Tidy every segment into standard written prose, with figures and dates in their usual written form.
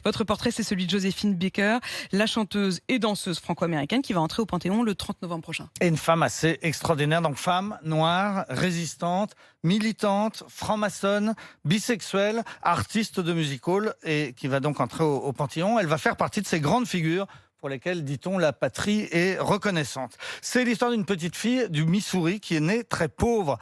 Votre portrait, c'est celui de Joséphine Baker, la chanteuse et danseuse franco-américaine qui va entrer au Panthéon le 30 novembre prochain. Et une femme assez extraordinaire, donc femme, noire, résistante, militante, franc-maçonne, bisexuelle, artiste de music hall et qui va donc entrer au Panthéon. Elle va faire partie de ces grandes figures pour lesquelles, dit-on, la patrie est reconnaissante. C'est l'histoire d'une petite fille du Missouri qui est née très pauvre,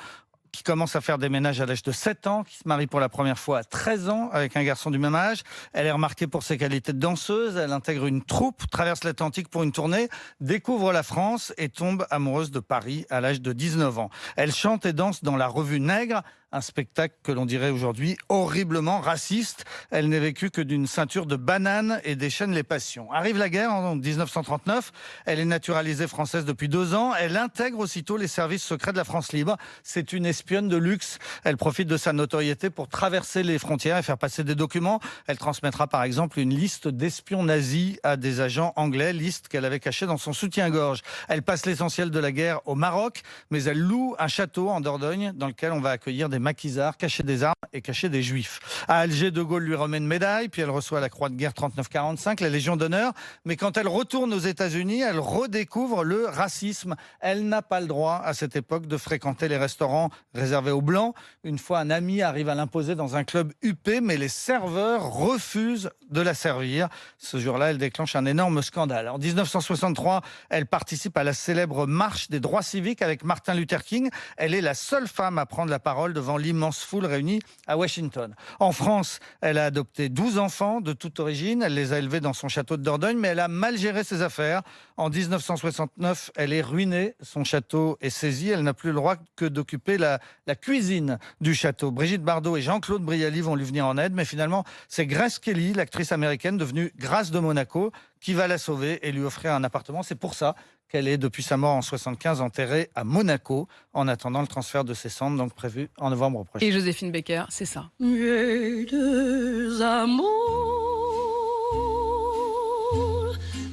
qui commence à faire des ménages à l'âge de 7 ans, qui se marie pour la première fois à 13 ans avec un garçon du même âge. Elle est remarquée pour ses qualités de danseuse, elle intègre une troupe, traverse l'Atlantique pour une tournée, découvre la France et tombe amoureuse de Paris à l'âge de 19 ans. Elle chante et danse dans la revue Nègre, un spectacle que l'on dirait aujourd'hui horriblement raciste. Elle n'est vécue que d'une ceinture de bananes et déchaîne les passions. Arrive la guerre en 1939. Elle est naturalisée française depuis 2 ans. Elle intègre aussitôt les services secrets de la France libre. C'est une espionne de luxe. Elle profite de sa notoriété pour traverser les frontières et faire passer des documents. Elle transmettra par exemple une liste d'espions nazis à des agents anglais, liste qu'elle avait cachée dans son soutien-gorge. Elle passe l'essentiel de la guerre au Maroc, mais elle loue un château en Dordogne dans lequel on va accueillir des maquisards, cacher des armes et cacher des juifs. À Alger, De Gaulle lui remet une médaille, puis elle reçoit la Croix de guerre 39-45, la Légion d'honneur. Mais quand elle retourne aux États-Unis, elle redécouvre le racisme. Elle n'a pas le droit à cette époque de fréquenter les restaurants réservés aux Blancs. Une fois, un ami arrive à l'imposer dans un club huppé, mais les serveurs refusent de la servir. Ce jour-là, elle déclenche un énorme scandale. En 1963, elle participe à la célèbre marche des droits civiques avec Martin Luther King. Elle est la seule femme à prendre la parole devant l'immense foule réunie à Washington. En France, elle a adopté 12 enfants de toute origine. Elle les a élevés dans son château de Dordogne, mais elle a mal géré ses affaires. En 1969, elle est ruinée. Son château est saisi. Elle n'a plus le droit que d'occuper la cuisine du château. Brigitte Bardot et Jean-Claude Brialy vont lui venir en aide, mais finalement, c'est Grace Kelly, l'actrice américaine devenue Grâce de Monaco, qui va la sauver et lui offrir un appartement. C'est pour ça qu'elle est, depuis sa mort en 75, enterrée à Monaco, en attendant le transfert de ses cendres, donc prévu en novembre prochain. Et Joséphine Baker, c'est ça. J'ai deux amours,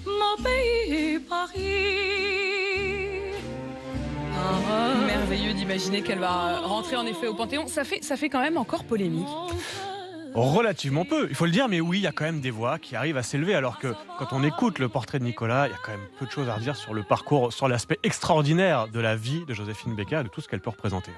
mon pays Paris. Merveilleux d'imaginer qu'elle va rentrer en effet au Panthéon. Ça fait quand même encore polémique. Relativement peu, il faut le dire, mais oui, il y a quand même des voix qui arrivent à s'élever, alors que quand on écoute le portrait de Nicolas, il y a quand même peu de choses à redire sur le parcours, sur l'aspect extraordinaire de la vie de Joséphine Baker et de tout ce qu'elle peut représenter.